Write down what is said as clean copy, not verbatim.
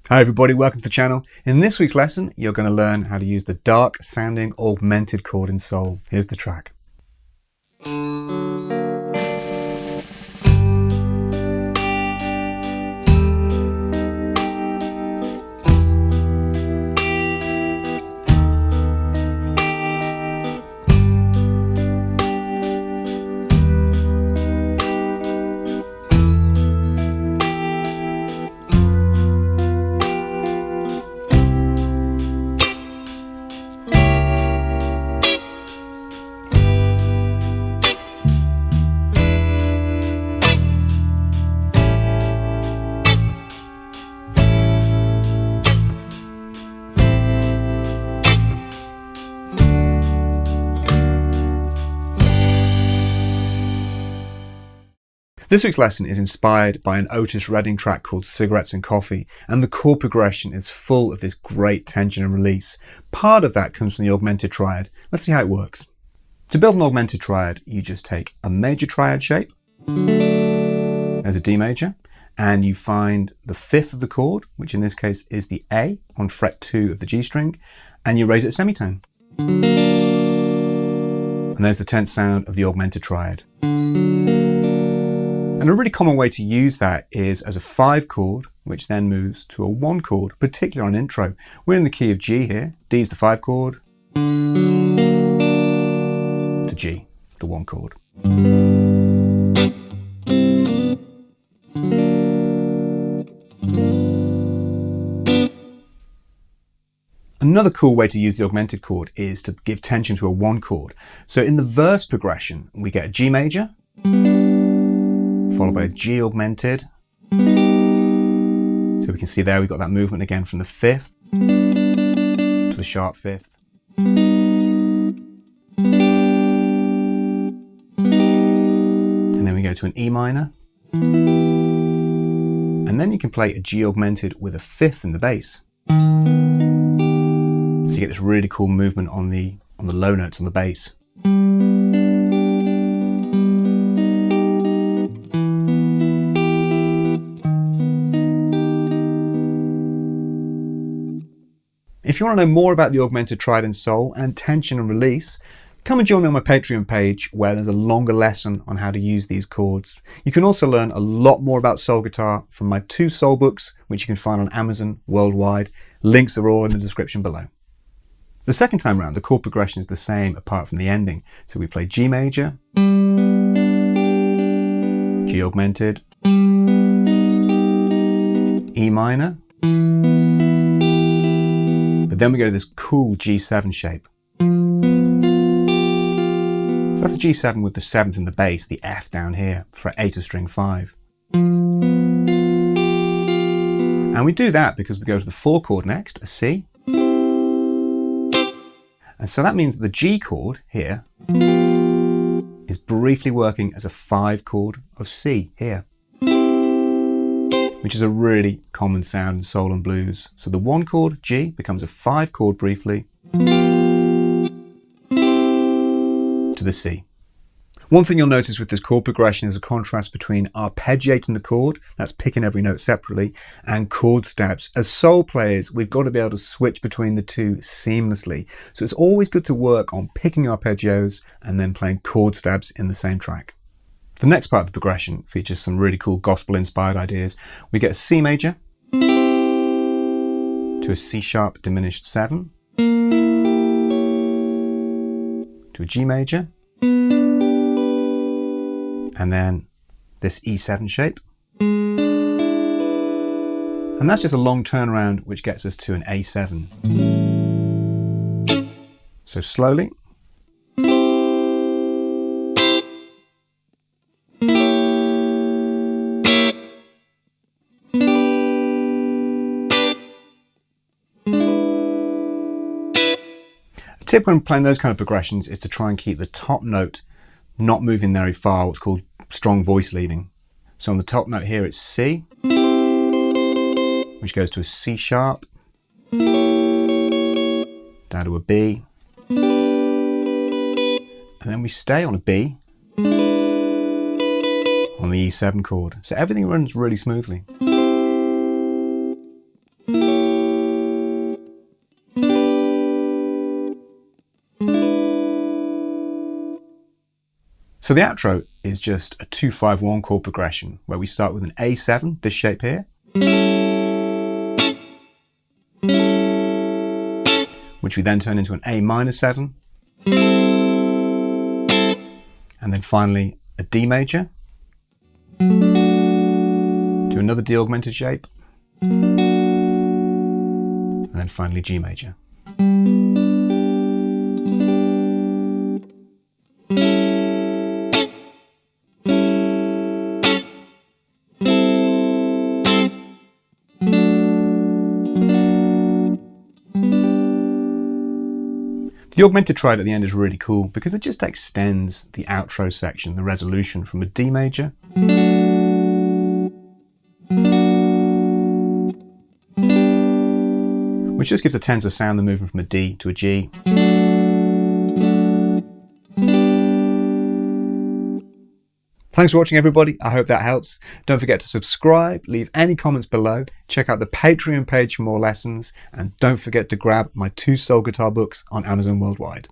Hi everybody, welcome to the channel. In this week's lesson, you're going to learn how to use the dark sounding augmented chord in soul. Here's the track. This week's lesson is inspired by an Otis Redding track called Cigarettes and Coffee, and the chord progression is full of this great tension and release. Part of that comes from the Augmented Triad. Let's see how it works. To build an Augmented Triad, you just take a major triad shape, there's a D major, and you find the fifth of the chord, which in this case is the A on fret 2 of the G string, and you raise it a semitone. And there's the tense sound of the Augmented Triad. And a really common way to use that is as a 5 chord, which then moves to a 1 chord, particularly on intro. We're in the key of G here. D is the 5 chord, to G, the 1 chord. Another cool way to use the augmented chord is to give tension to a 1 chord. So in the verse progression, we get a G major, followed by a G augmented. So we can see there we've got that movement again from the 5th to the sharp 5th. And then we go to an E minor. And then you can play a G augmented with a 5th in the bass. So you get this really cool movement on the low notes on the bass. If you want to know more about the Augmented Triad in soul and tension and release, come and join me on my Patreon page where there's a longer lesson on how to use these chords. You can also learn a lot more about soul guitar from my 2 soul books, which you can find on Amazon worldwide. Links are all in the description below. The second time around, the chord progression is the same apart from the ending. So we play G major, G augmented, E minor, but then we go to this cool G7 shape. So that's a G7 with the 7th in the bass, the F down here, fret 8 of string 5. And we do that because we go to the 4 chord next, a C. And so that means that the G chord here is briefly working as a 5 chord of C here, which is a really common sound in soul and blues. So the 1 chord, G, becomes a 5 chord briefly to the C. One thing you'll notice with this chord progression is a contrast between arpeggiating the chord, that's picking every note separately, and chord stabs. As soul players, we've got to be able to switch between the two seamlessly. So it's always good to work on picking arpeggios and then playing chord stabs in the same track. The next part of the progression features some really cool gospel-inspired ideas. We get a C major to a C sharp diminished 7 to a G major, and then this E7 shape. And that's just a long turnaround which gets us to an A7. So slowly. A tip when playing those kind of progressions is to try and keep the top note not moving very far, what's called strong voice leading. So on the top note here it's C, which goes to a C sharp, down to a B, and then we stay on a B on the E7 chord. So everything runs really smoothly. And So the outro is just a 2-5-1 chord progression where we start with an A7, this shape here, which we then turn into an A minor 7, and then finally a D major, to another D augmented shape, and then finally G major. The augmented triad at the end is really cool because it just extends the outro section, the resolution, from a D major which just gives a tenser sound than moving from a D to a G. Thanks for watching, everybody. I hope that helps. Don't forget to subscribe, leave any comments below, check out the Patreon page for more lessons, and don't forget to grab my 2 soul guitar books on Amazon worldwide.